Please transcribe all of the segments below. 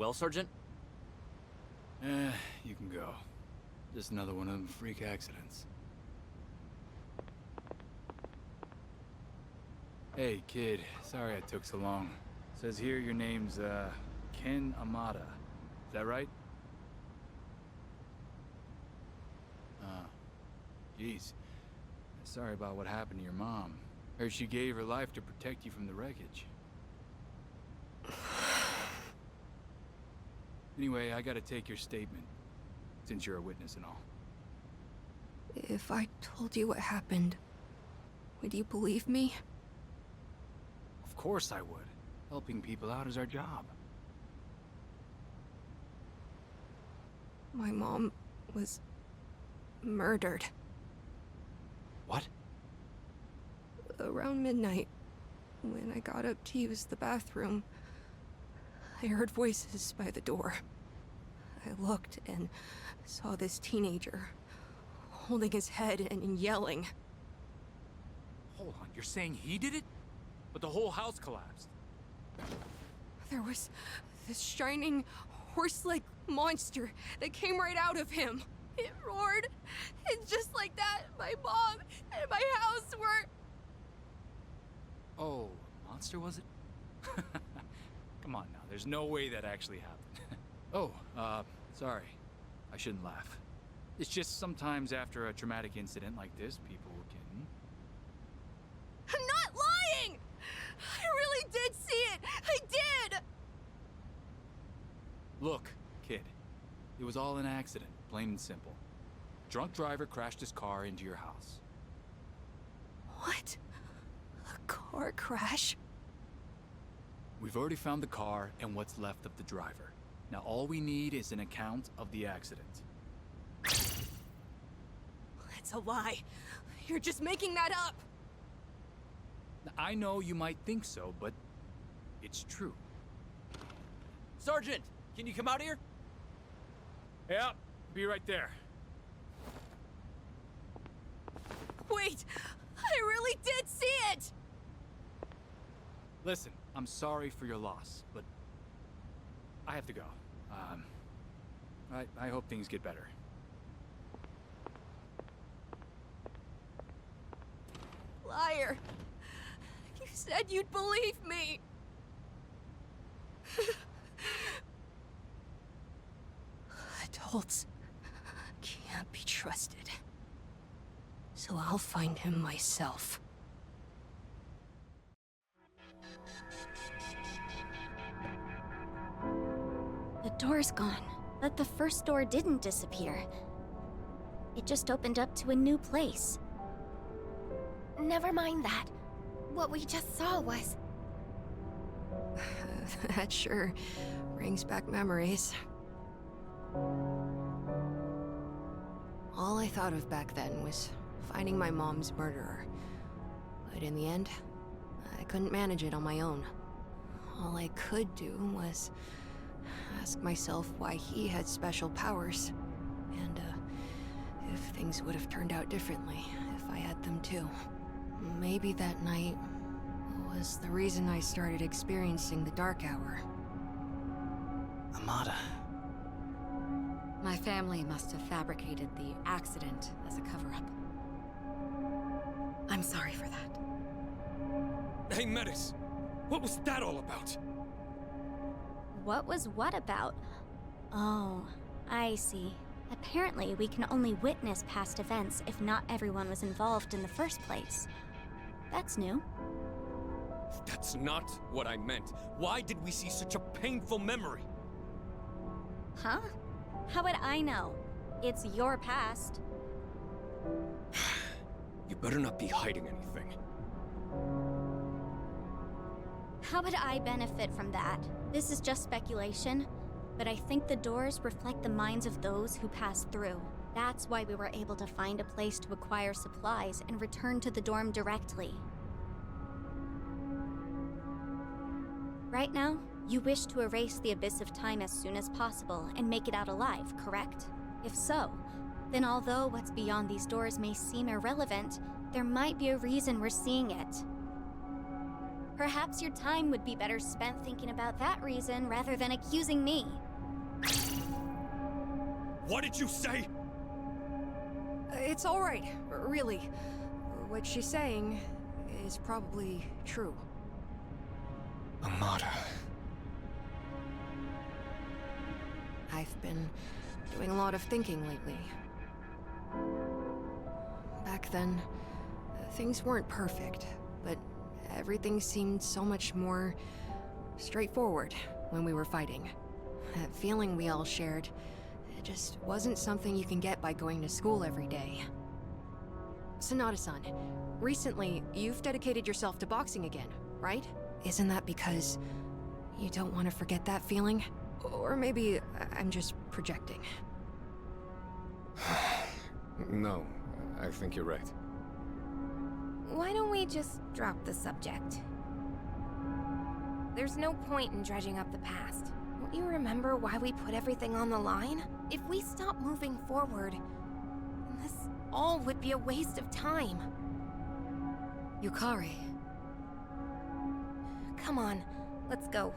well, Sergeant? You can go. Just another one of them freak accidents. Hey, kid. Sorry I took so long. Says here your name's, Ken Amada. Is that right? Jeez. Sorry about what happened to your mom. Heard she gave her life to protect you from the wreckage. Anyway, I gotta take your statement, since you're a witness and all. If I told you what happened, would you believe me? Of course I would. Helping people out is our job. My mom was murdered. What? Around midnight, when I got up to use the bathroom, I heard voices by the door. I looked and saw this teenager holding his head and yelling. Hold on, you're saying he did it? But the whole house collapsed. There was this shining, horse-like monster that came right out of him. It roared, and just like that, my mom and my house were... Oh, monster was it? Come on now, there's no way that actually happened. Oh, sorry. I shouldn't laugh. It's just sometimes after a traumatic incident like this, people can... I'm not lying! I really did see it! I did! Look, kid. It was all an accident, plain and simple. Drunk driver crashed his car into your house. What? A car crash? We've already found the car and what's left of the driver. Now all we need is an account of the accident. It's a lie. You're just making that up. Now, I know you might think so, but it's true. Sergeant, can you come out here? Yeah, be right there. Wait! I really did see it! Listen, I'm sorry for your loss, but I have to go. I hope things get better. Liar! You said you'd believe me! Adults can't be trusted. So I'll find him myself. The door's gone, but the first door didn't disappear. It just opened up to a new place. Never mind that. What we just saw was... That sure brings back memories. All I thought of back then was finding my mom's murderer. But in the end, I couldn't manage it on my own. All I could do was ask myself why he had special powers. And, if things would have turned out differently if I had them too. Maybe that night was the reason I started experiencing the dark hour. Amada. My family must have fabricated the accident as a cover-up. I'm sorry for that. Hey, Metis! What was that all about? What was what about? Oh, I see. Apparently, we can only witness past events if not everyone was involved in the first place. That's new. That's not what I meant. Why did we see such a painful memory? Huh? How would I know? It's your past. You better not be hiding anything. How would I benefit from that? This is just speculation, but I think the doors reflect the minds of those who pass through. That's why we were able to find a place to acquire supplies and return to the dorm directly. Right now, you wish to erase the abyss of time as soon as possible and make it out alive, correct? If so, then although what's beyond these doors may seem irrelevant, there might be a reason we're seeing it. Perhaps your time would be better spent thinking about that reason rather than accusing me. What did you say? It's all right, really. What she's saying is probably true. Amada. I've been doing a lot of thinking lately. Back then, things weren't perfect, but everything seemed so much more straightforward when we were fighting. That feeling we all shared, it just wasn't something you can get by going to school every day. Sonata-san, recently you've dedicated yourself to boxing again, right? Isn't that because you don't want to forget that feeling? Or maybe I'm just projecting. No, I think you're right. Why don't we just drop the subject? There's no point in dredging up the past. Don't you remember why we put everything on the line? If we stop moving forward, then this all would be a waste of time. Yukari. Come on, let's go.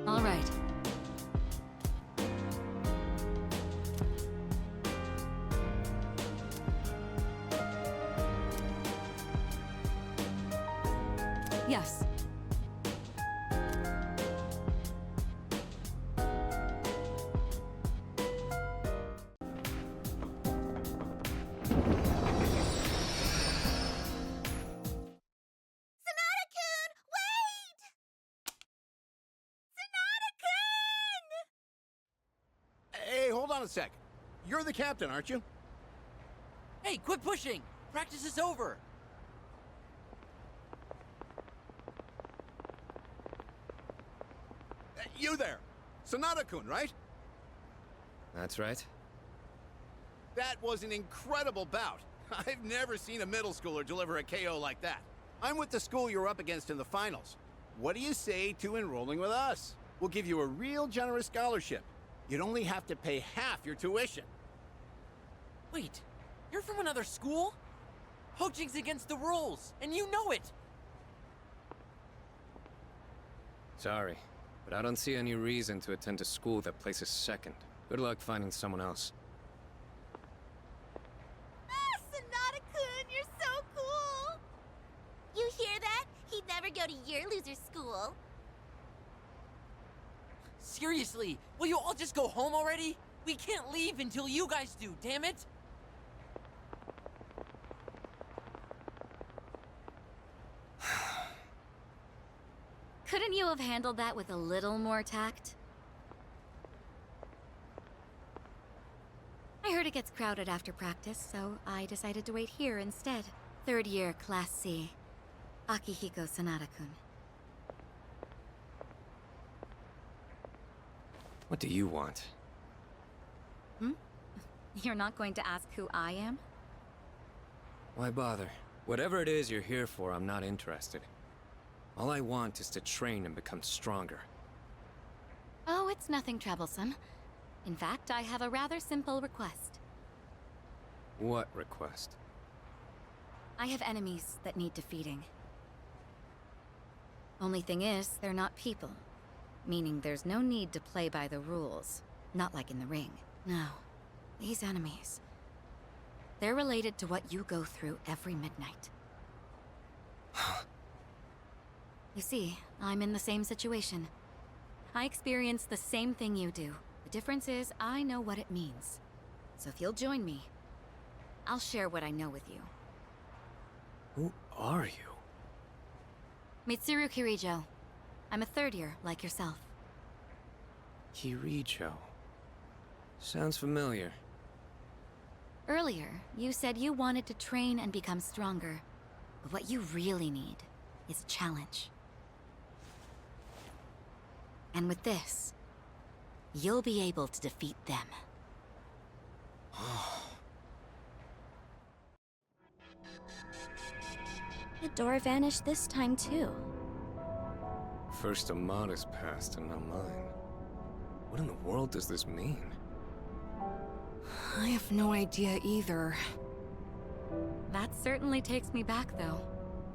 All right. Yes. Sonata-kun! Wait! Sonata-kun! Hey, hold on a sec. You're the captain, aren't you? Hey, quit pushing! Practice is over! You there! Sonata-kun, right? That's right. That was an incredible bout. I've never seen a middle schooler deliver a KO like that. I'm with the school you're up against in the finals. What do you say to enrolling with us? We'll give you a real generous scholarship. You'd only have to pay half your tuition. Wait, you're from another school? Poaching's against the rules, and you know it! Sorry, but I don't see any reason to attend a school that places second. Good luck finding someone else. Ah, Sonata-kun, you're so cool! You hear that? He'd never go to your loser school. Seriously, will you all just go home already? We can't leave until you guys do, damn it! Couldn't you have handled that with a little more tact? I heard it gets crowded after practice, so I decided to wait here instead. Third year, Class C. Akihiko Sonata-kun. What do you want? You're not going to ask who I am? Why bother? Whatever it is you're here for, I'm not interested. All I want is to train and become stronger. Oh, it's nothing troublesome. In fact, I have a rather simple request. What request? I have enemies that need defeating. Only thing is, they're not people. Meaning there's no need to play by the rules. Not like in the ring. No. These enemies... they're related to what you go through every midnight. You see, I'm in the same situation. I experience the same thing you do. The difference is, I know what it means. So if you'll join me, I'll share what I know with you. Who are you? Mitsuru Kirijo. I'm a third year, like yourself. Kirijo. Sounds familiar. Earlier, you said you wanted to train and become stronger. But what you really need is a challenge. And with this, you'll be able to defeat them. The door vanished this time, too. First Amada's past and now mine. What in the world does this mean? I have no idea either. That certainly takes me back, though.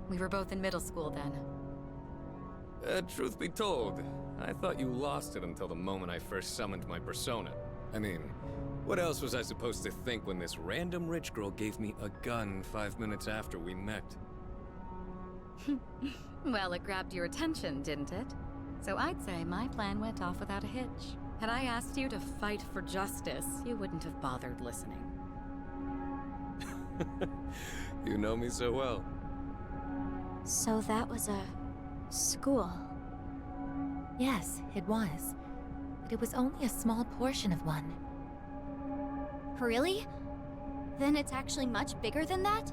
We were both in middle school then. Truth be told, I thought you lost it until the moment I first summoned my persona. I mean, what else was I supposed to think when this random rich girl gave me a gun 5 minutes after we met? Well, it grabbed your attention, didn't it? So I'd say my plan went off without a hitch. Had I asked you to fight for justice, you wouldn't have bothered listening. You know me so well. So that was a school. Yes, it was. But it was only a small portion of one. Really? Then it's actually much bigger than that?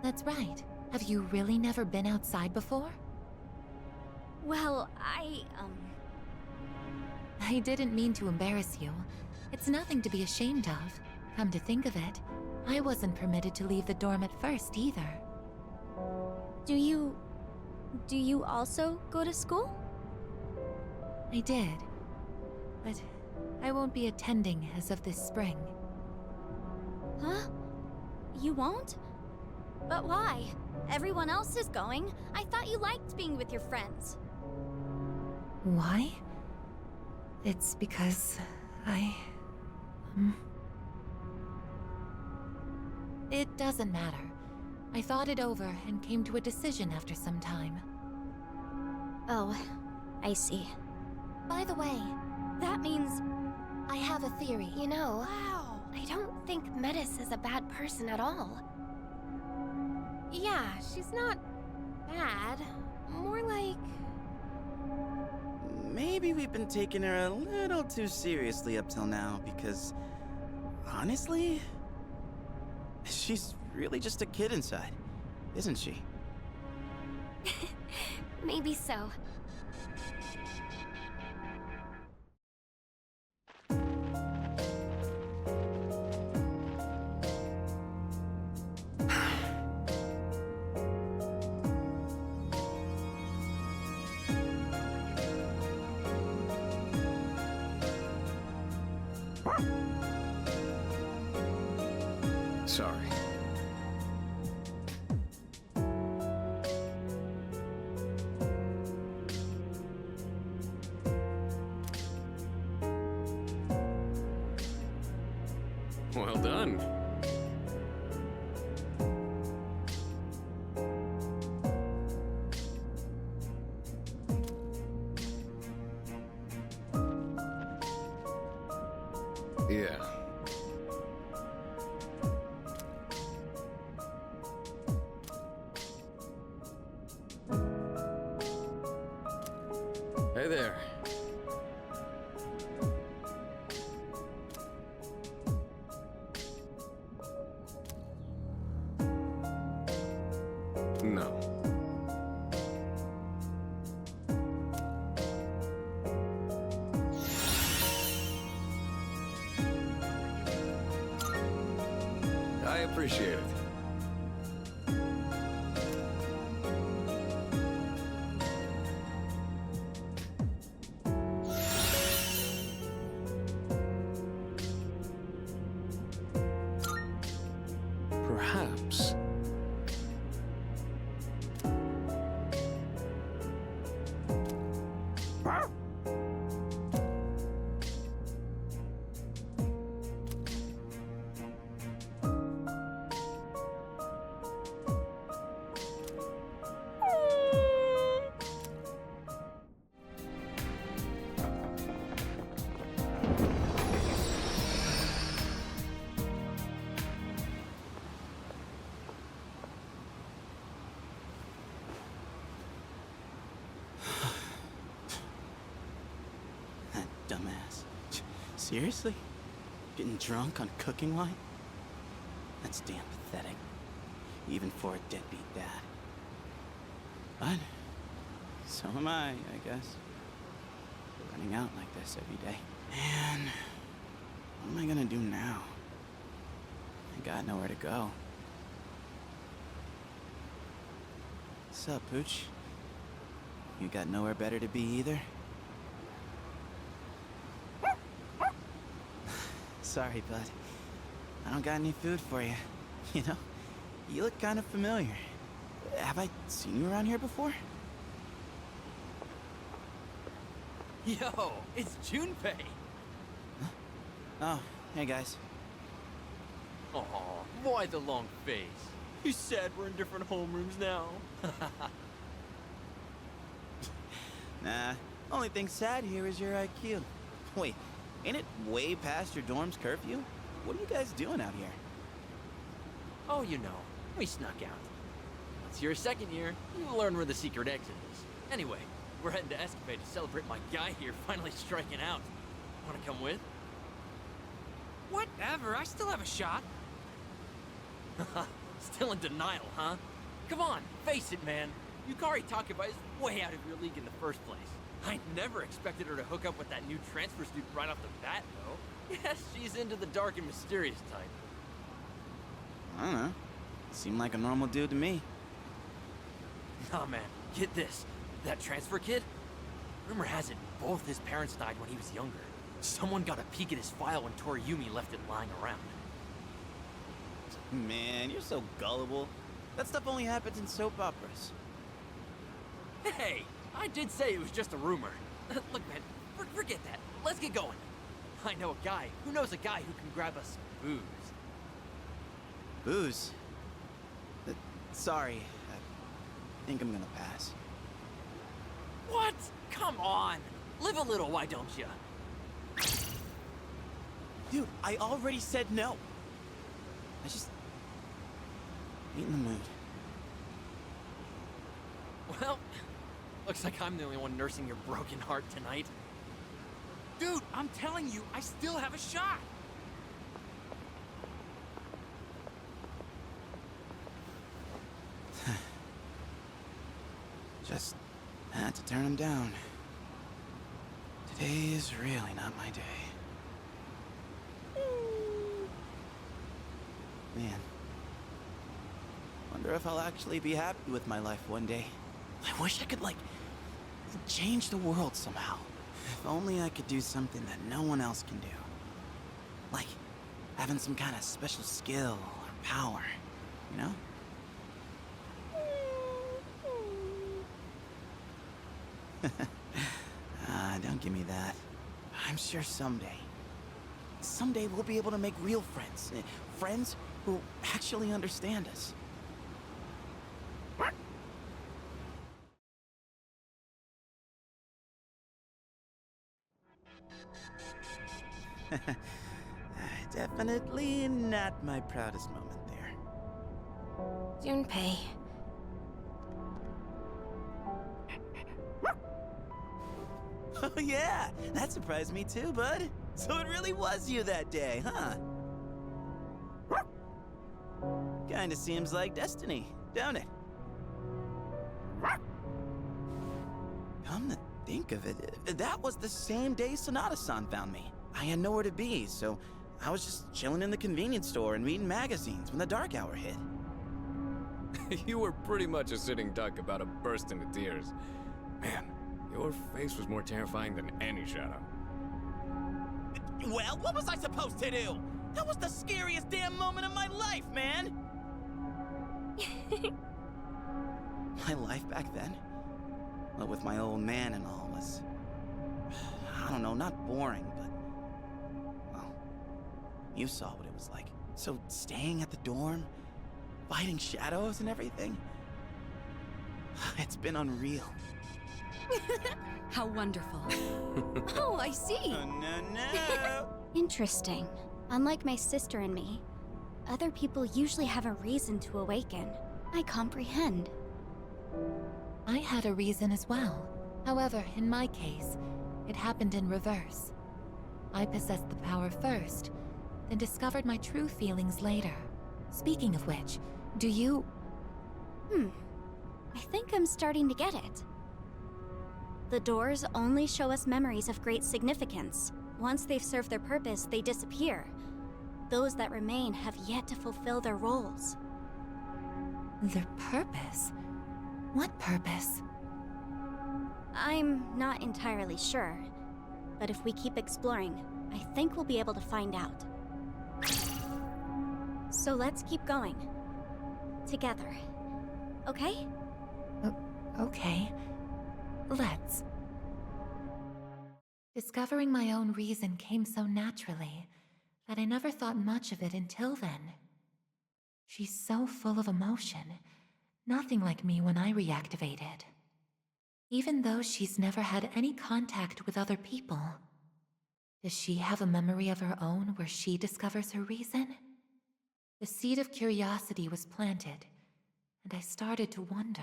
That's right. Have you really never been outside before? Well, I didn't mean to embarrass you. It's nothing to be ashamed of. Come to think of it, I wasn't permitted to leave the dorm at first either. Do you also go to school? I did. But I won't be attending as of this spring. Huh? You won't? But why? Everyone else is going. I thought you liked being with your friends. Why? It's because It doesn't matter. I thought it over and came to a decision after some time. Oh, I see. By the way, That means... I have a theory. You know, Wow! I don't think Metis is a bad person at all. Yeah, she's not bad. More like... Maybe we've been taking her a little too seriously up till now, because... honestly... she's really just a kid inside, isn't she? Maybe so. Sorry. Well done. Yeah. Hey there. No. I appreciate it. Perhaps. That dumbass. Seriously? Getting drunk on cooking wine? That's damn pathetic. Even for a deadbeat dad. But so am I guess. Running out like this every day. Man, what am I gonna do now? I got nowhere to go. Sup, Pooch? You got nowhere better to be either? Sorry, bud. I don't got any food for you. You know, you look kind of familiar. Have I seen you around here before? Yo, it's Junpei. Huh? Oh, hey guys. Aw, why the long face? You said we're in different homerooms now. Nah, only thing sad here is your IQ. Wait, ain't it way past your dorm's curfew? What are you guys doing out here? Oh, you know, we snuck out. Once you're a second year, you learn where the secret exit is. Anyway, we're heading to Escapade to celebrate my guy here finally striking out. Wanna come with? Whatever, I still have a shot. Still in denial, huh? Come on, face it, man. Yukari Takeba is way out of your league in the first place. I never expected her to hook up with that new transfer student right off the bat, though. Yes, she's into the dark and mysterious type. I don't know. Seemed like a normal dude to me. Nah, man, get this. That transfer kid? Rumor has it both his parents died when he was younger. Someone got a peek at his file when Toriyumi left it lying around. Man, you're so gullible. That stuff only happens in soap operas. Hey, I did say it was just a rumor. Look, man, forget that. Let's get going. I know a guy who knows a guy who can grab us booze. Booze? Sorry, I think I'm gonna pass. What? Come on. Live a little, why don't you? Dude, I already said no. I just ain't in the mood. Well, looks like I'm the only one nursing your broken heart tonight. Dude, I'm telling you, I still have a shot. Just had to turn him down. Today is really not my day. Man. Wonder if I'll actually be happy with my life one day. I wish I could, like, change the world somehow. If only I could do something that no one else can do. Like, having some kind of special skill or power, you know? Don't give me that. I'm sure someday we'll be able to make real friends. Friends who actually understand us. Definitely not my proudest moment there. Junpei. Oh yeah, that surprised me too, bud. So it really was you that day, huh? Kinda seems like destiny, don't it? Come to think of it, that was the same day Sonata-san found me. I had nowhere to be, so I was just chilling in the convenience store and reading magazines when the dark hour hit. You were pretty much a sitting duck about to burst into tears. Man, your face was more terrifying than any shadow. Well, what was I supposed to do? That was the scariest damn moment of my life, man! My life back then, well, with my old man and all, was, I don't know, not boring, but, well, you saw what it was like. So staying at the dorm, fighting shadows and everything, it's been unreal. How wonderful. Oh, I see. Oh, no. Interesting. Unlike my sister and me, other people usually have a reason to awaken. I comprehend. I had a reason as well. However, in my case, it happened in reverse. I possessed the power first, then discovered my true feelings later. Speaking of which, do you... I think I'm starting to get it. The doors only show us memories of great significance. Once they've served their purpose, they disappear. Those that remain have yet to fulfill their roles. Their purpose? What purpose? I'm not entirely sure, but if we keep exploring, I think we'll be able to find out. So let's keep going. Together. Okay? Okay. Let's. Discovering my own reason came so naturally that I never thought much of it until then. She's so full of emotion, nothing like me when I reactivated. Even though she's never had any contact with other people, does she have a memory of her own where she discovers her reason? The seed of curiosity was planted, and I started to wonder.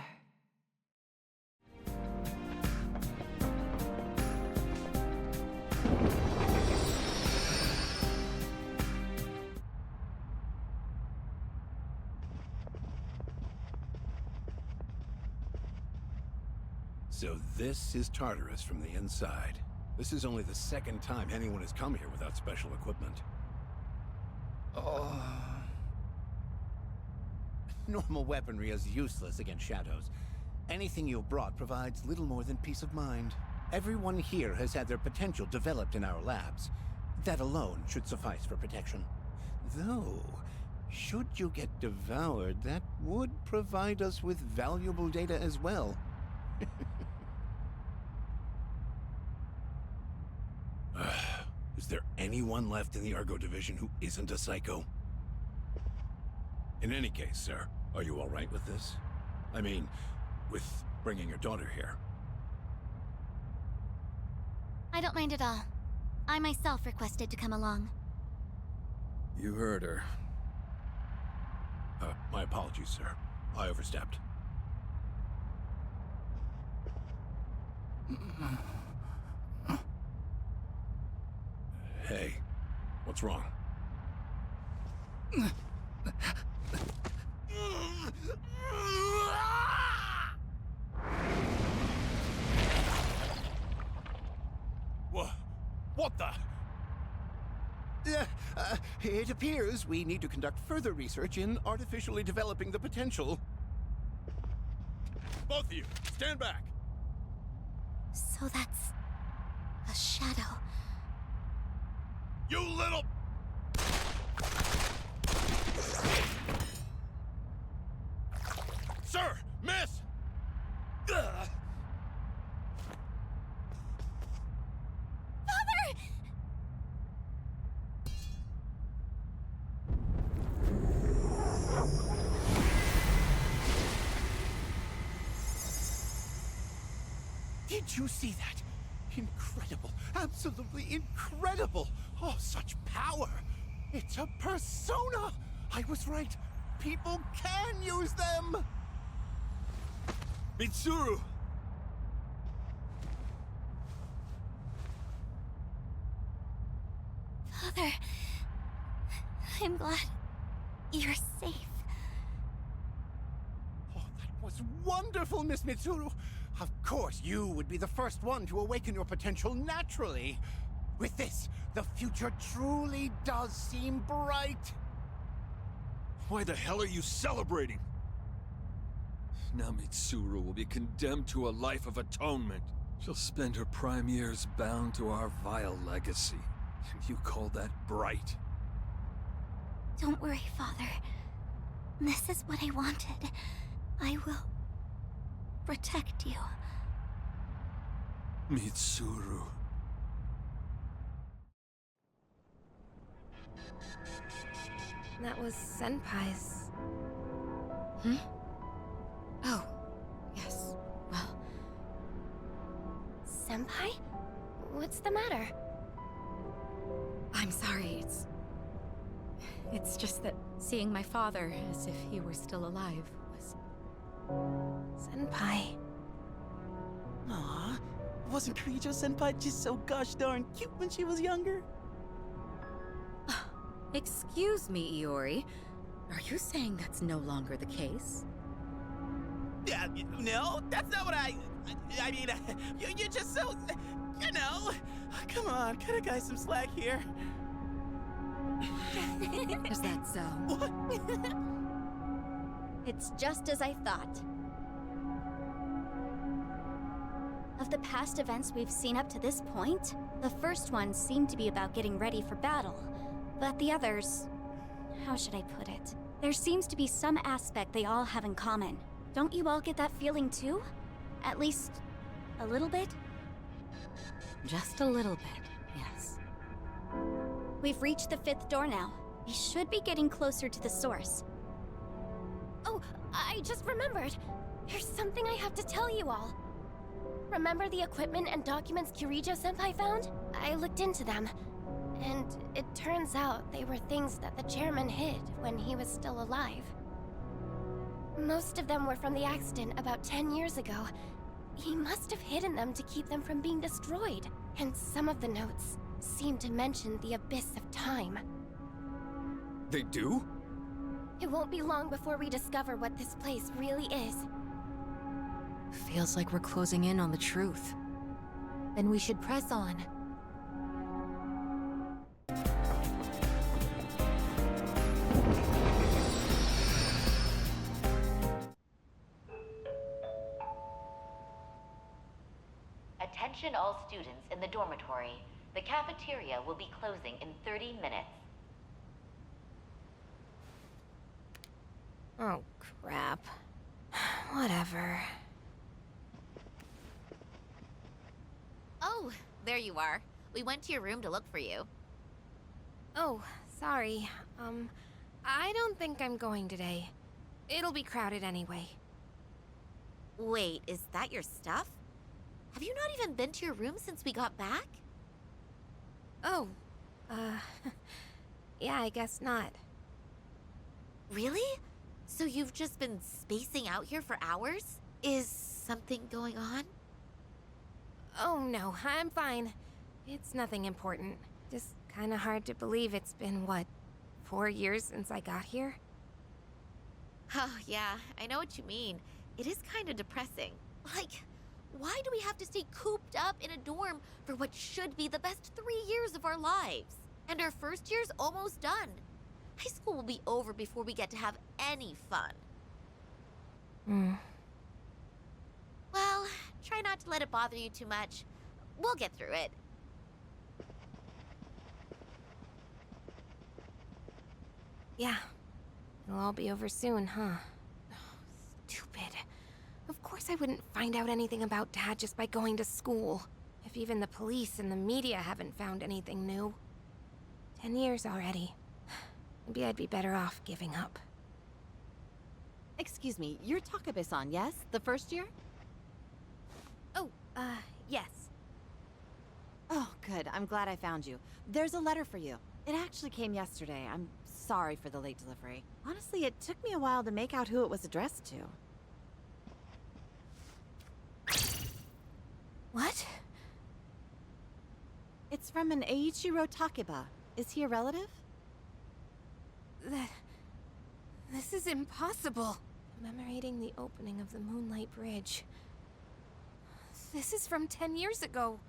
So this is Tartarus from the inside. This is only the second time anyone has come here without special equipment. Normal weaponry is useless against shadows. Anything you brought provides little more than peace of mind. Everyone here has had their potential developed in our labs. That alone should suffice for protection. Though, should you get devoured, that would provide us with valuable data as well. Is there anyone left in the Argo Division who isn't a psycho? In any case, sir, are you all right with this? I mean, with bringing your daughter here. I don't mind at all. I myself requested to come along. You heard her. My apologies, sir. I overstepped. Hey, what's wrong? What the? It appears we need to conduct further research in artificially developing the potential. Both of you, stand back! So that's a shadow. You little... Sir! Miss! Ugh. Father! Did you see that? Incredible. Absolutely incredible. Oh, such power. It's a persona. I was right. People can use them. Mitsuru! Father, I'm glad you're safe. Oh, that was wonderful, Miss Mitsuru. Of course, you would be the first one to awaken your potential naturally. With this, the future truly does seem bright. Why the hell are you celebrating? Now Mitsuru will be condemned to a life of atonement. She'll spend her prime years bound to our vile legacy. And you call that bright? Don't worry, Father. This is what I wanted. I will protect you. Mitsuru. That was Senpai's. Hmm? Oh, yes. Well... Senpai? What's the matter? I'm sorry, it's just that seeing my father as if he were still alive was... Senpai. Aw, wasn't Kirijo-senpai just so gosh darn cute when she was younger? Excuse me, Iori. Are you saying that's no longer the case? Yeah, no, that's not what I mean, you're just so, you know. Come on, cut a guy some slack here. Is that so? What? It's just as I thought. Of the past events we've seen up to this point, the first one seemed to be about getting ready for battle. But the others... how should I put it? There seems to be some aspect they all have in common. Don't you all get that feeling too? At least... a little bit? Just a little bit, yes. We've reached the 5th door now. We should be getting closer to the source. Oh, I just remembered. There's something I have to tell you all. Remember the equipment and documents Kirijo-senpai found? I looked into them, and it turns out they were things that the chairman hid when he was still alive. Most of them were from the accident about 10 years ago. He must have hidden them to keep them from being destroyed, and some of the notes seem to mention the abyss of time. They do? It won't be long before we discover what this place really is. Feels like we're closing in on the truth. Then we should press on. Attention all students in the dormitory. The cafeteria will be closing in 30 minutes. Oh, crap. Whatever. Oh, there you are. We went to your room to look for you. Oh, sorry. I don't think I'm going today. It'll be crowded anyway. Wait, is that your stuff? Have you not even been to your room since we got back? Oh, yeah, I guess not. Really? So you've just been spacing out here for hours? Is something going on? Oh no, I'm fine. It's nothing important. Just kinda hard to believe it's been, what, 4 years since I got here? Oh, yeah, I know what you mean. It is kind of depressing. Like, why do we have to stay cooped up in a dorm for what should be the best 3 years of our lives? And our first year's almost done. High school will be over before we get to have any fun. Well, try not to let it bother you too much. We'll get through it. Yeah. It'll all be over soon, huh? Oh, stupid. Of course I wouldn't find out anything about Dad just by going to school. If even the police and the media haven't found anything new. 10 years already. Maybe I'd be better off giving up. Excuse me, you're Takabe-san, yes? The first year? Oh, yes. Oh, good. I'm glad I found you. There's a letter for you. It actually came yesterday. I'm sorry for the late delivery. Honestly, it took me a while to make out who it was addressed to. What? It's from an Eiichiro Takeba. Is he a relative? This is impossible. Commemorating the opening of the Moonlight Bridge. This is from 10 years ago.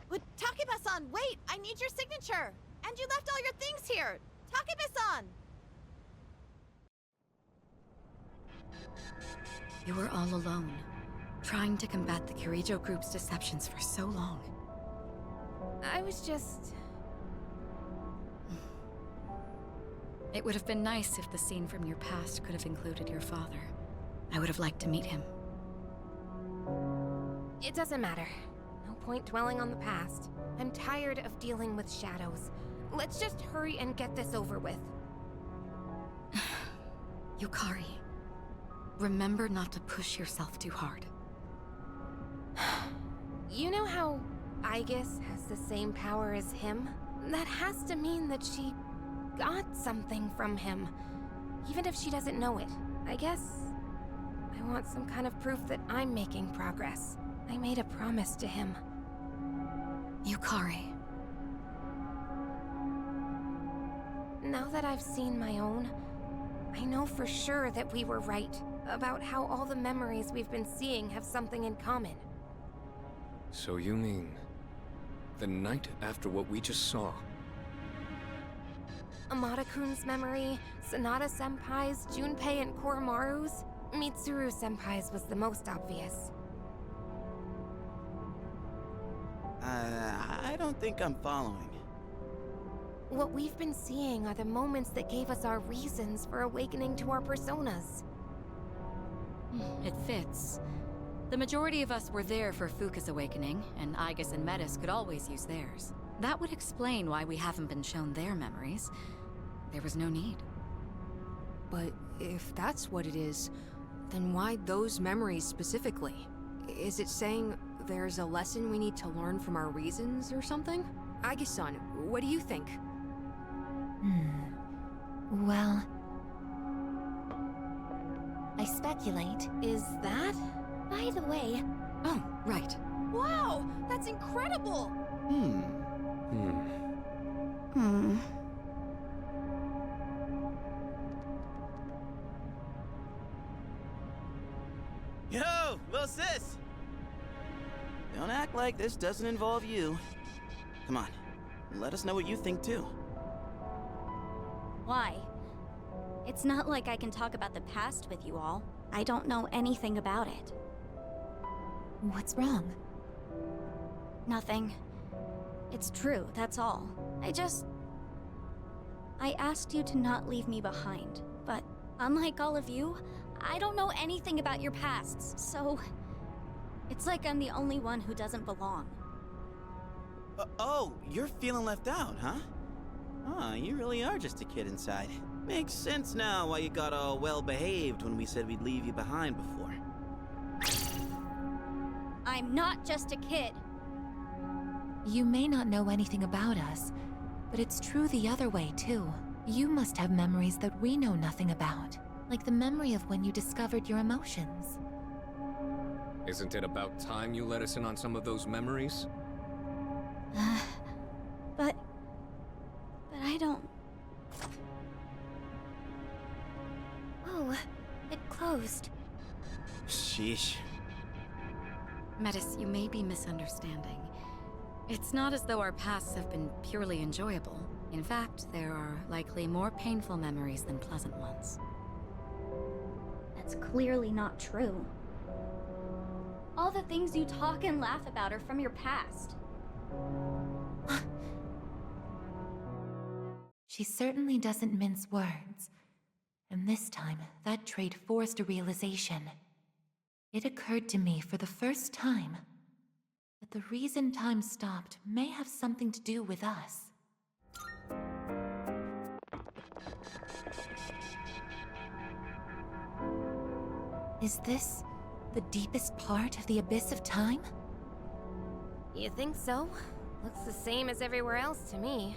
But Takeba-san, wait! I need your signature! And you left all your things here! Takeba-san! You were all alone, trying to combat the Kirijo group's deceptions for so long. I was just... It would have been nice if the scene from your past could have included your father. I would have liked to meet him. It doesn't matter. No point dwelling on the past. I'm tired of dealing with shadows. Let's just hurry and get this over with. Yukari, remember not to push yourself too hard. You know how Aigis has the same power as him? That has to mean that she got something from him, even if she doesn't know it. I guess I want some kind of proof that I'm making progress. I made a promise to him. Yukari. Now that I've seen my own, I know for sure that we were right about how all the memories we've been seeing have something in common. So you mean... the night after what we just saw? Amada-kun's memory, Sanada-senpai's, Junpei and Koromaru's. Mitsuru-senpai's was the most obvious. I don't think I'm following. What we've been seeing are the moments that gave us our reasons for awakening to our personas. It fits. The majority of us were there for Fuka's awakening, and Aigis and Metis could always use theirs. That would explain why we haven't been shown their memories. There was no need. But if that's what it is, then why those memories specifically? Is it saying there's a lesson we need to learn from our reasons or something? Aigis-san, what do you think? Well... I speculate. Is that? By the way... Oh, right. Wow, that's incredible! Yo, little sis! Don't act like this doesn't involve you. Come on, let us know what you think too. Why? It's not like I can talk about the past with you all. I don't know anything about it. What's wrong? Nothing. It's true, that's all. I asked you to not leave me behind, but unlike all of you, I don't know anything about your pasts, so... It's like I'm the only one who doesn't belong. Oh, you're feeling left out, huh? Ah, you really are just a kid inside. Makes sense now why you got all well-behaved when we said we'd leave you behind before. I'm not just a kid. You may not know anything about us, but it's true the other way, too. You must have memories that we know nothing about, like the memory of when you discovered your emotions. Isn't it about time you let us in on some of those memories? But I don't... Oh, it closed. Sheesh. Metis, you may be misunderstanding. It's not as though our pasts have been purely enjoyable. In fact, there are likely more painful memories than pleasant ones. That's clearly not true. All the things you talk and laugh about are from your past. She certainly doesn't mince words. And this time, that trait forced a realization. It occurred to me for the first time that the reason time stopped may have something to do with us. Is this the deepest part of the abyss of time? You think so? Looks the same as everywhere else to me.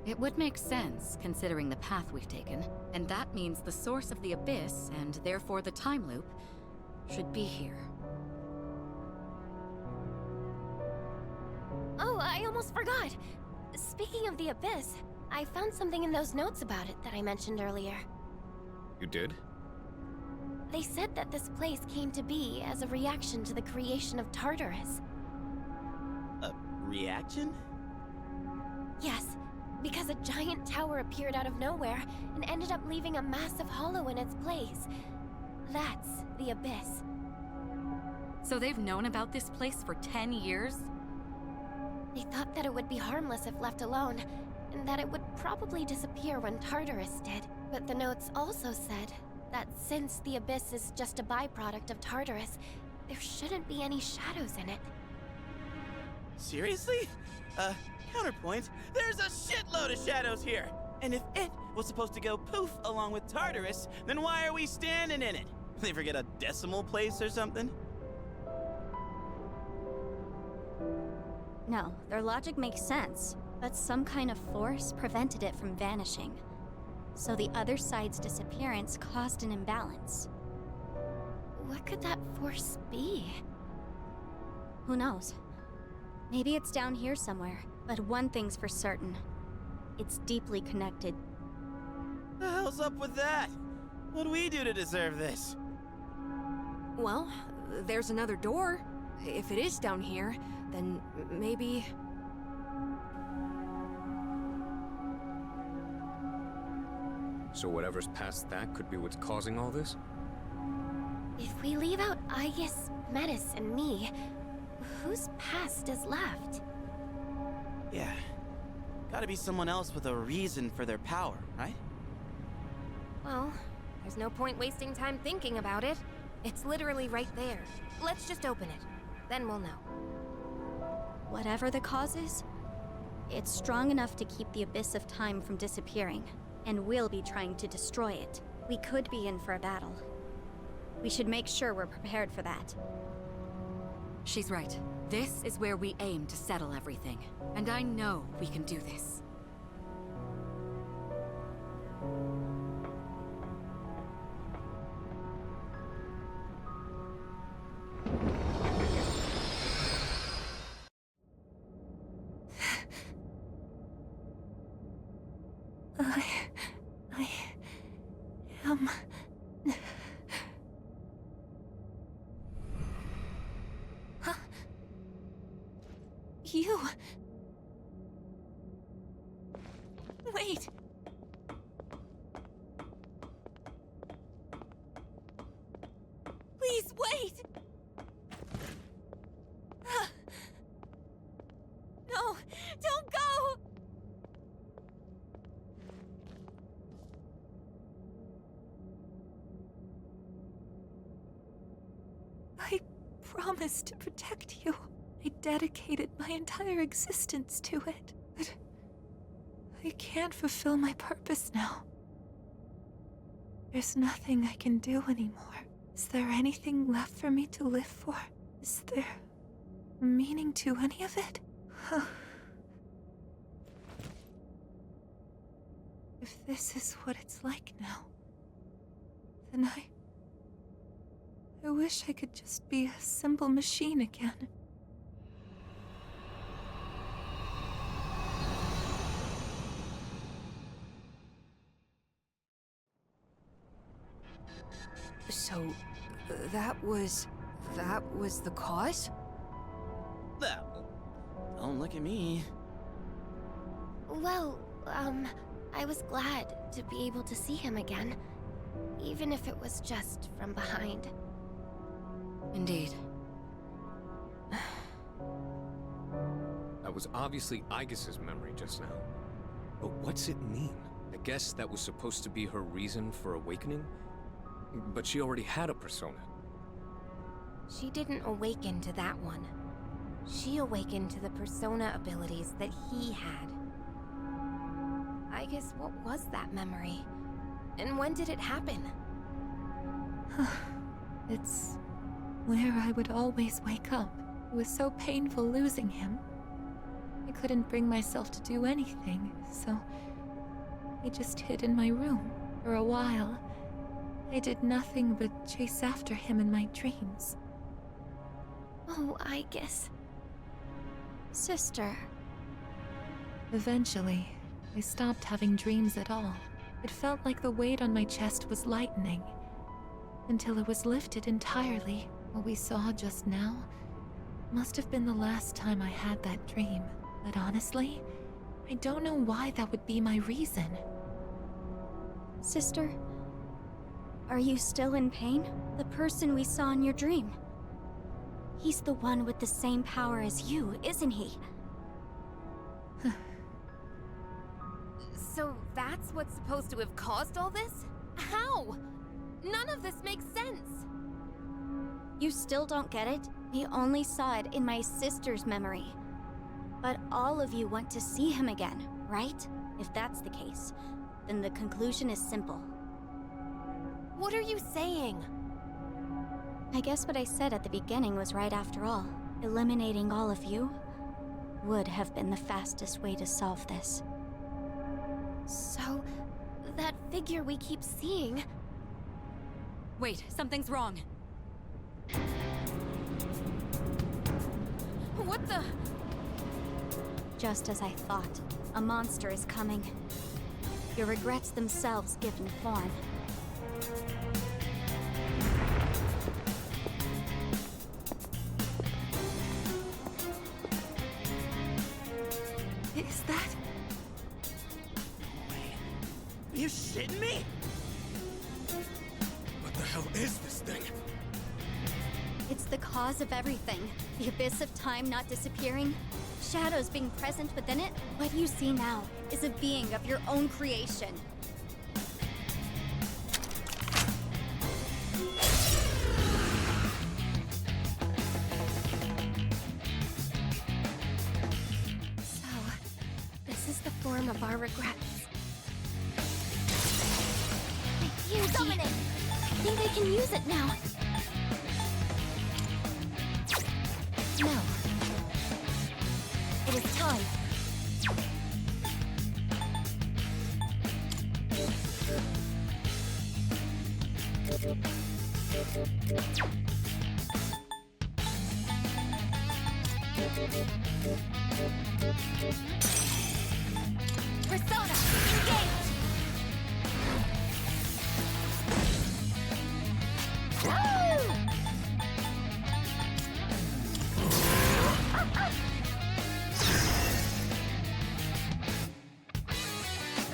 It would make sense, considering the path we've taken. And that means the source of the abyss, and therefore the time loop, should be here. Oh, I almost forgot! Speaking of the abyss, I found something in those notes about it that I mentioned earlier. You did? They said that this place came to be as a reaction to the creation of Tartarus. A reaction? Yes, because a giant tower appeared out of nowhere and ended up leaving a massive hollow in its place. That's the abyss. So they've known about this place for 10 years? They thought that it would be harmless if left alone, and that it would probably disappear when Tartarus did. But the notes also said that since the abyss is just a byproduct of Tartarus, there shouldn't be any shadows in it. Seriously? Counterpoint, there's a shitload of shadows here! And if it was supposed to go poof along with Tartarus, then why are we standing in it? They forget a decimal place or something? No, their logic makes sense, but some kind of force prevented it from vanishing. So the other side's disappearance caused an imbalance. What could that force be? Who knows? Maybe it's down here somewhere, but one thing's for certain. It's deeply connected. The hell's up with that? What do we do to deserve this? Well, there's another door. If it is down here, then maybe... So whatever's past that could be what's causing all this? If we leave out Aigis, Metis, and me, whose past is left? Yeah. Gotta be someone else with a reason for their power, right? Well, there's no point wasting time thinking about it. It's literally right there. Let's just open it. Then we'll know. Whatever the cause is, it's strong enough to keep the Abyss of Time from disappearing, and we'll be trying to destroy it. We could be in for a battle. We should make sure we're prepared for that. She's right. This is where we aim to settle everything. And I know we can do this. I am... Huh? You... Wait! Please wait! No! Don't go! I promised to protect you. I dedicated my entire existence to it. But I can't fulfill my purpose now. There's nothing I can do anymore. Is there anything left for me to live for? Is there meaning to any of it? If this is what it's like now, then I wish I could just be a simple machine again. So, that was the cause? Well, don't look at me. Well, I was glad to be able to see him again. Even if it was just from behind. Indeed. That was obviously Aigis' memory just now. But what's it mean? I guess that was supposed to be her reason for awakening? But she already had a persona. She didn't awaken to that one. She awakened to the persona abilities that he had. I guess what was that memory? And when did it happen? It's where I would always wake up. It was so painful losing him. I couldn't bring myself to do anything, so I just hid in my room for a while. I did nothing but chase after him in my dreams. Oh, Aigis. Sister. Eventually, I stopped having dreams at all. It felt like the weight on my chest was lightening, until it was lifted entirely. What we saw just now must have been the last time I had that dream. But honestly, I don't know why that would be my reason. Sister, are you still in pain? The person we saw in your dream. He's the one with the same power as you, isn't he? So that's what's supposed to have caused all this? How? None of this makes sense. You still don't get it? We only saw it in my sister's memory. But all of you want to see him again, right? If that's the case, then the conclusion is simple. What are you saying? I guess what I said at the beginning was right after all. Eliminating all of you would have been the fastest way to solve this. So, that figure we keep seeing... Wait, something's wrong. What the... Just as I thought, a monster is coming. Your regrets themselves given form. Is that... Are you shitting me? What the hell is this thing? It's the cause of everything. The abyss of time not disappearing, shadows being present within it. What you see now is a being of your own creation. So, this is the form of our regrets. Summoning! I think I can use it now. No. It is time. Persona, engage!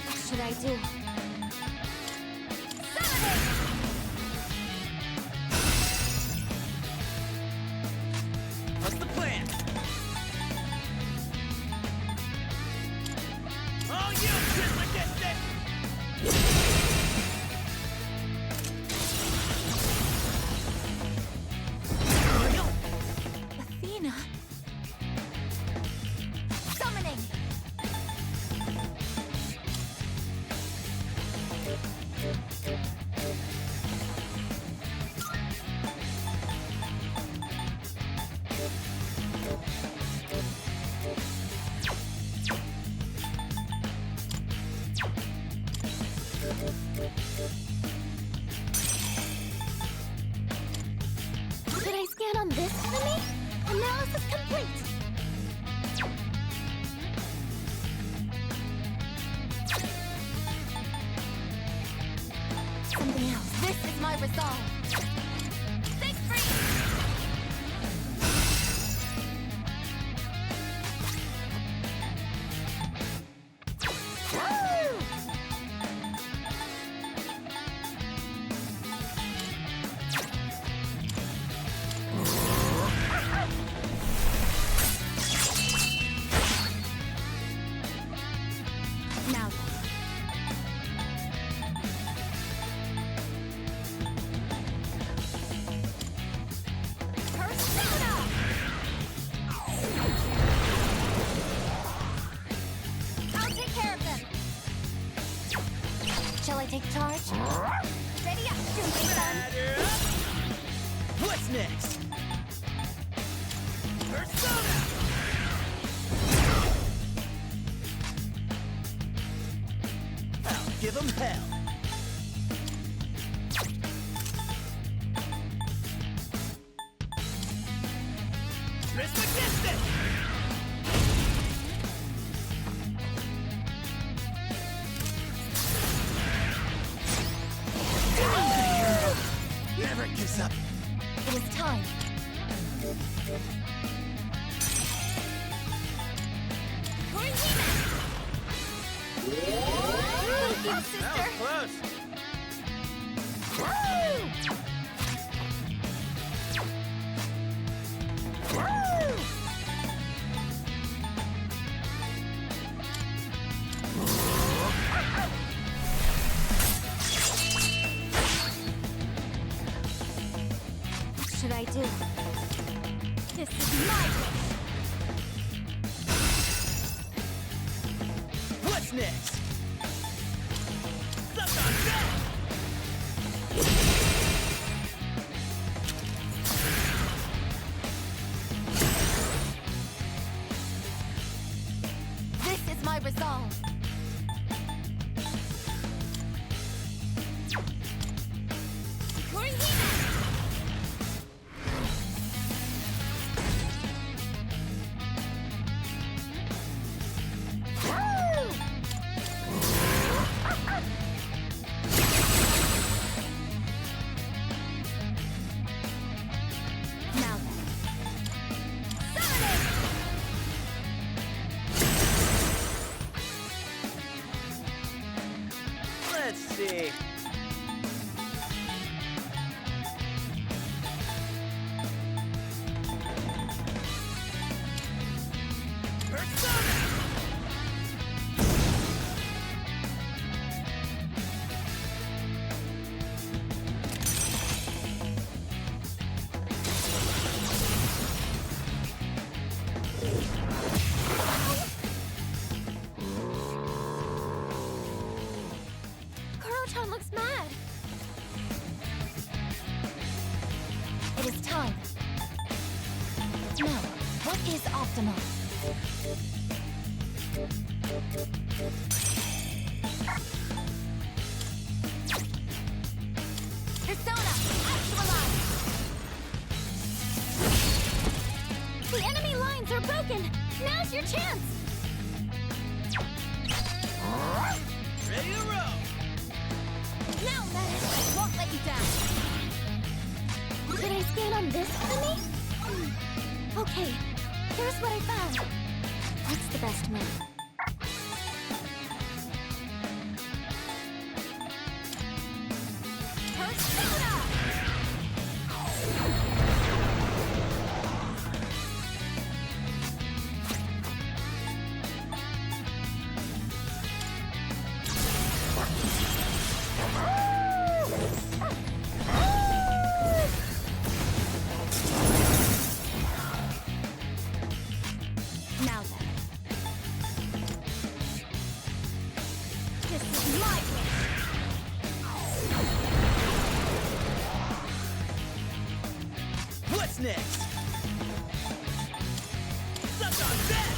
What should I do? What's the plan? Oh, you distant! Athena. Summoning! Did I scan on this enemy? Analysis complete! Something else. This is my resolve! Siegfried! Woo! Now then. Persona! I'll take care of them! Shall I take charge? Ready up, Junpei-san! What's next? Persona! I'll give 'em hell. Trismegistus! Never gives up. It is time. Thank you, sister! Close. What should I do? This is my wish! What's next? Suck on that! This is my resolve! No. What is optimal? Persona, actualize! The enemy lines are broken! Now's your chance! Ready to roll! Now, Menace, I won't let you down! Should I scan on this enemy? Okay, here's what I found. What's the best move? Persona! Now then. This is my wish! What's next? Suck on that!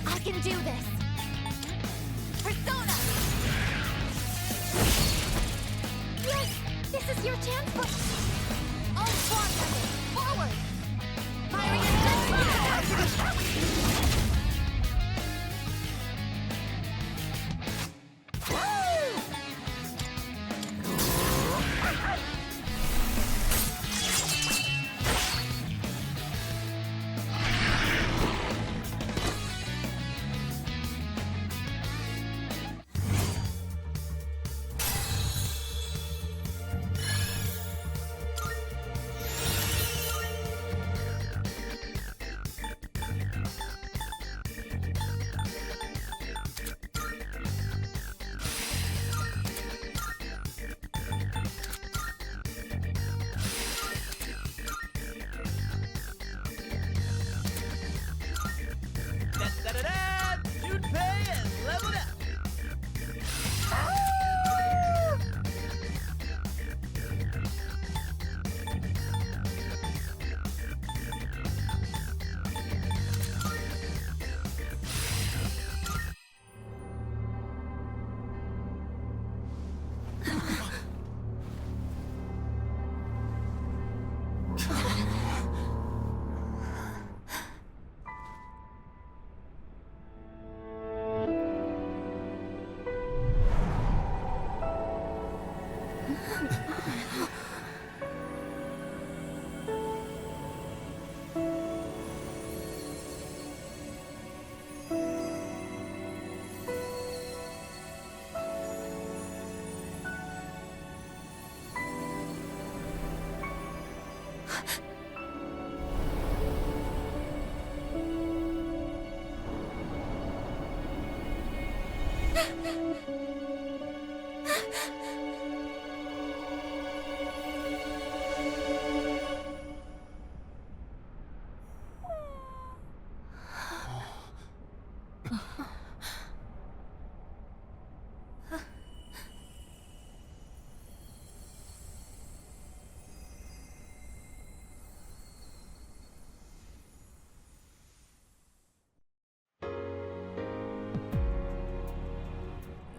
I can do this! Persona! Yes! This is your chance for... All squad members, forward! Firing at fire! Da-da-da-da! Junpei has leveled up!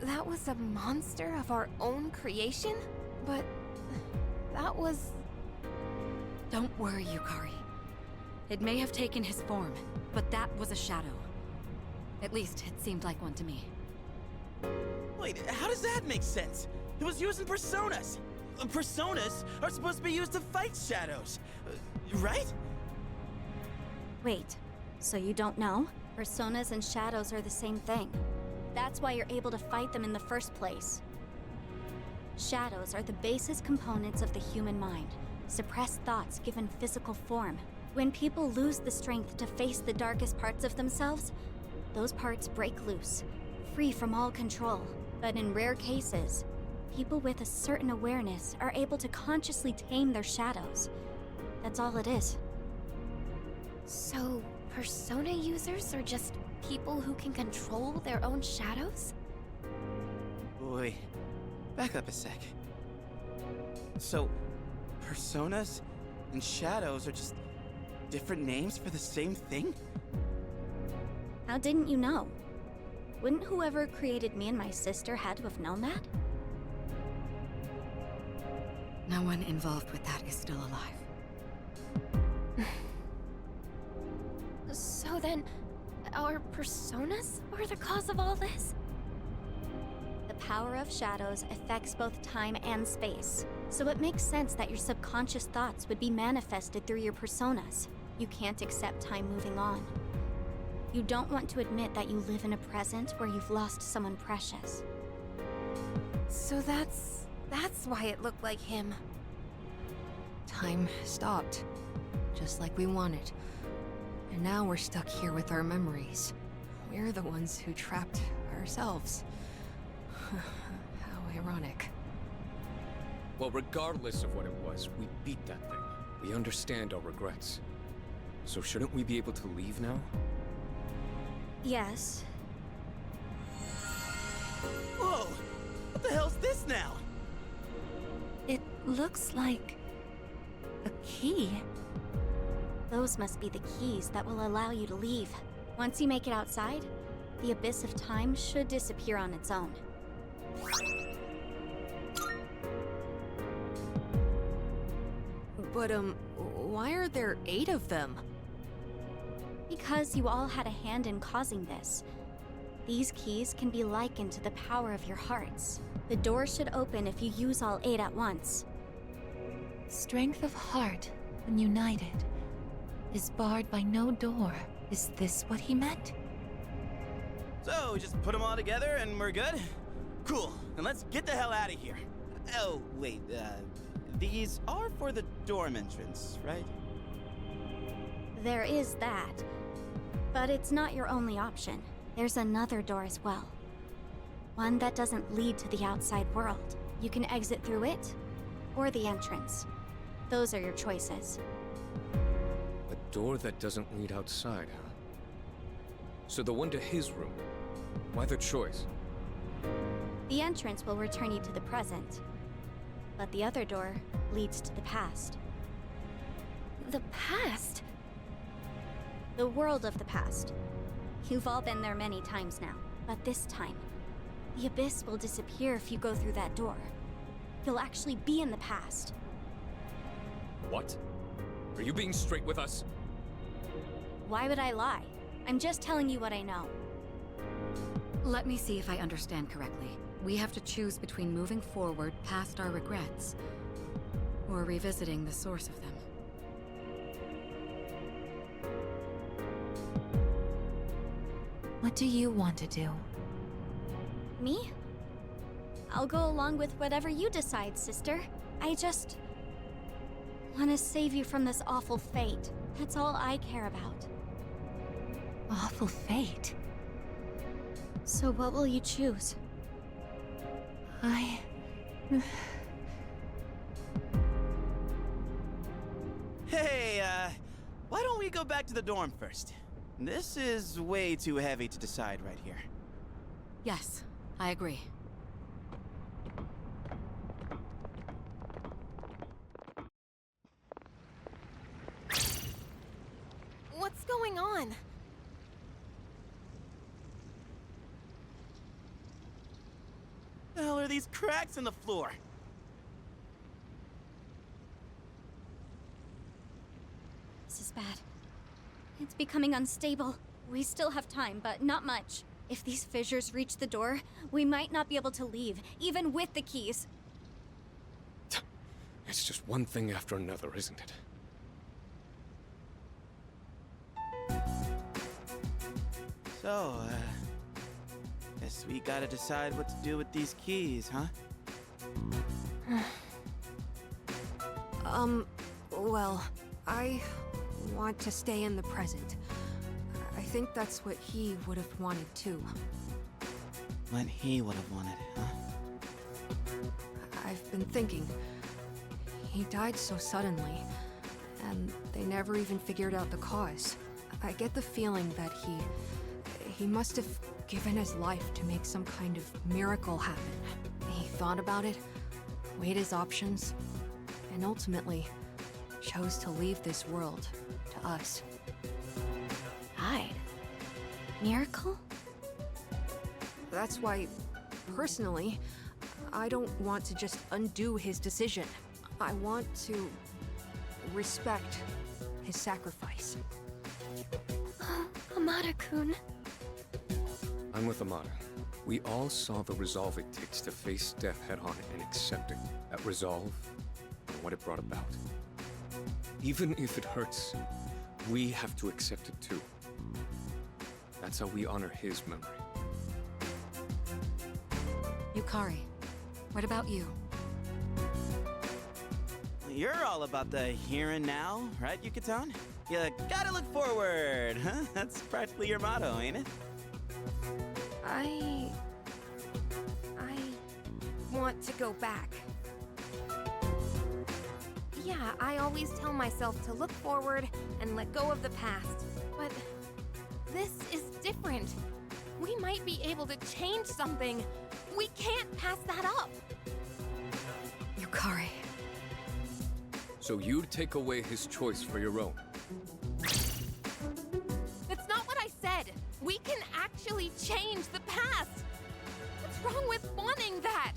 That was a monster of our own creation? But... that was... Don't worry, Yukari. It may have taken his form, but that was a shadow. At least, it seemed like one to me. Wait, how does that make sense? It was using personas! Personas are supposed to be used to fight shadows, right? Wait, so you don't know? Personas and shadows are the same thing. That's why you're able to fight them in the first place. Shadows are the basis components of the human mind, suppressed thoughts given physical form. When people lose the strength to face the darkest parts of themselves, those parts break loose, free from all control. But in rare cases, people with a certain awareness are able to consciously tame their shadows. That's all it is. So, persona users are just people who can control their own shadows? Boy, back up a sec. So, personas and shadows are just different names for the same thing? How didn't you know? Wouldn't whoever created me and my sister had to have known that? No one involved with that is still alive. So then, our personas are the cause of all this? The power of shadows affects both time and space, so it makes sense that your subconscious thoughts would be manifested through your personas. You can't accept time moving on. You don't want to admit that you live in a present where you've lost someone precious. So that's why it looked like him. Time stopped, just like we wanted. And now we're stuck here with our memories. We're the ones who trapped ourselves. How ironic. Well, regardless of what it was, we beat that thing. We understand our regrets. So shouldn't we be able to leave now? Yes. Whoa! What the hell's this now? It looks like a key. Those must be the keys that will allow you to leave. Once you make it outside, the abyss of time should disappear on its own. But, why are there 8 of them? Because you all had a hand in causing this. These keys can be likened to the power of your hearts. The door should open if you use all 8 at once. Strength of heart, when united, is barred by no door. Is this what he meant? So, just put them all together and we're good? Cool, then let's get the hell out of here. Oh, wait, these are for the dorm entrance, right? There is that. But it's not your only option. There's another door as well. One that doesn't lead to the outside world. You can exit through it, or the entrance. Those are your choices. A door that doesn't lead outside, huh? So the one to his room. Why the choice? The entrance will return you to the present. But the other door leads to the past. The past? The world of the past. You've all been there many times now, but this time, the abyss will disappear if you go through that door. You'll actually be in the past. What? Are you being straight with us? Why would I lie? I'm just telling you what I know. Let me see if I understand correctly. We have to choose between moving forward past our regrets, or revisiting the source of them. What do you want to do? Me? I'll go along with whatever you decide, sister. I just want to save you from this awful fate. That's all I care about. Awful fate? So what will you choose? Hey, why don't we go back to the dorm first? This is way too heavy to decide right here. Yes, I agree. What's going on? The hell are these cracks in the floor? This is bad. It's becoming unstable. We still have time, but not much. If these fissures reach the door, we might not be able to leave, even with the keys. It's just one thing after another, isn't it? So, guess we gotta decide what to do with these keys, huh? Well, I want to stay in the present. I think that's what he would have wanted too. What he would have wanted, huh? I've been thinking. He died so suddenly, and they never even figured out the cause. I get the feeling that he must have given his life to make some kind of miracle happen. He thought about it, weighed his options, and ultimately chose to leave this world to us. Hide? Miracle? That's why, personally, I don't want to just undo his decision. I want to respect his sacrifice. Amada-kun. I'm with Amada. We all saw the resolve it takes to face death head-on and accept it. That resolve and what it brought about. Even if it hurts, we have to accept it too. That's how we honor his memory. Yukari, what about you? You're all about the here and now, right, Yucatan? You gotta look forward, huh? That's practically your motto, ain't it? I want to go back. Yeah, I always tell myself to look forward and let go of the past. But this is different. We might be able to change something. We can't pass that up. Yukari. So you'd take away his choice for your own. That's not what I said. We can actually change the past. What's wrong with wanting that?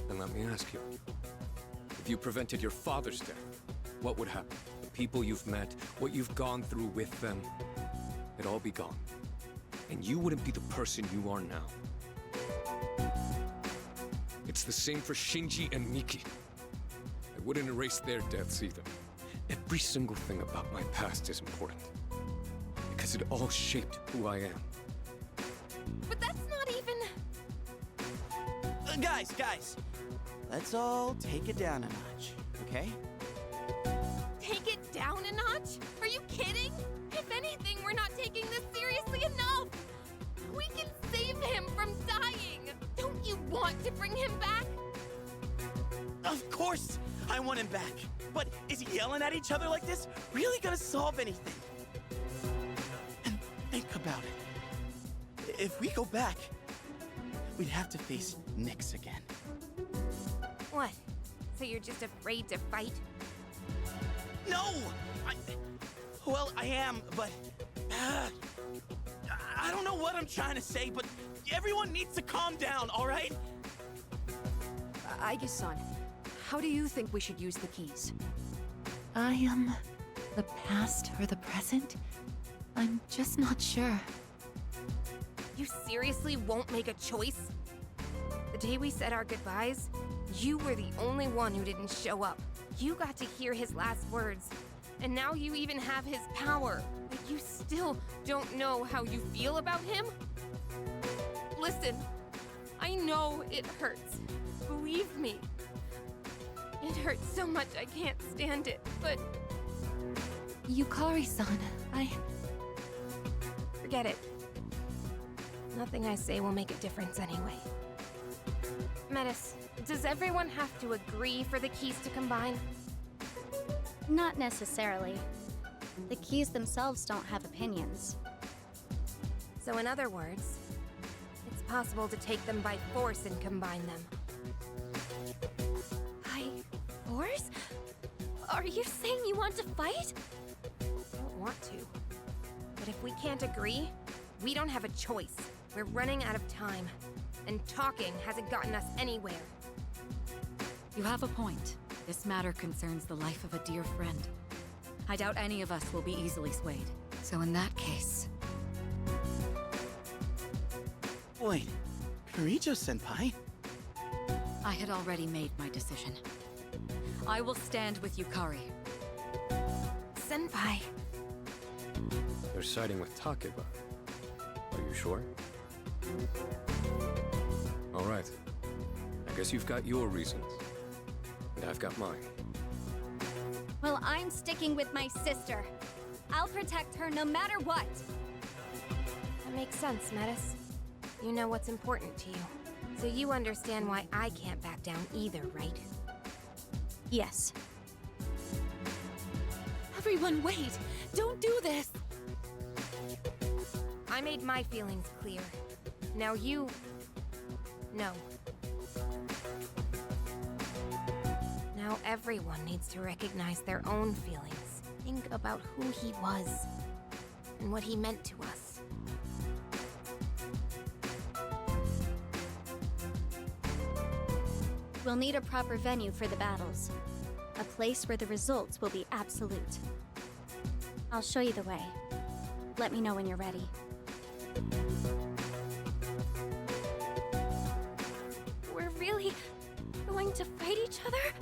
Then let me ask you. If you prevented your father's death, what would happen? The people you've met, what you've gone through with them, it'd all be gone. And you wouldn't be the person you are now. It's the same for Shinji and Miki. I wouldn't erase their deaths either. Every single thing about my past is important. Because it all shaped who I am. But that's not even... Guys! Let's all take it down a notch, okay? Take it down a notch? Are you kidding? If anything, we're not taking this seriously enough. We can save him from dying. Don't you want to bring him back? Of course I want him back. But is yelling at each other like this really gonna solve anything? And think about it. If we go back, we'd have to face Nyx again. What? So you're just afraid to fight? No! Well, I am, but... I don't know what I'm trying to say, but everyone needs to calm down, all right? Aigis-san, how do you think we should use the keys? The past or the present? I'm just not sure. You seriously won't make a choice? The day we said our goodbyes, you were the only one who didn't show up. You got to hear his last words, and now you even have his power. But you still don't know how you feel about him? Listen, I know it hurts. Believe me. It hurts so much I can't stand it, but... Yukari-san, Forget it. Nothing I say will make a difference anyway. Metis, does everyone have to agree for the keys to combine? Not necessarily. The keys themselves don't have opinions. So in other words, it's possible to take them by force and combine them. By force? Are you saying you want to fight? I don't want to. But if we can't agree, we don't have a choice. We're running out of time. And talking hasn't gotten us anywhere. You have a point. This matter concerns the life of a dear friend. I doubt any of us will be easily swayed. So in that case... Wait, Kirijo-senpai? I had already made my decision. I will stand with Yukari. Senpai. They're siding with Takeba. Are you sure? All right. I guess you've got your reasons. And I've got mine. Well, I'm sticking with my sister. I'll protect her no matter what. That makes sense, Metis. You know what's important to you. So you understand why I can't back down either, right? Yes. Everyone wait! Don't do this! I made my feelings clear. Now you... No. Now everyone needs to recognize their own feelings. Think about who he was, and what he meant to us. We'll need a proper venue for the battles. A place where the results will be absolute. I'll show you the way. Let me know when you're ready. We're really going to fight each other?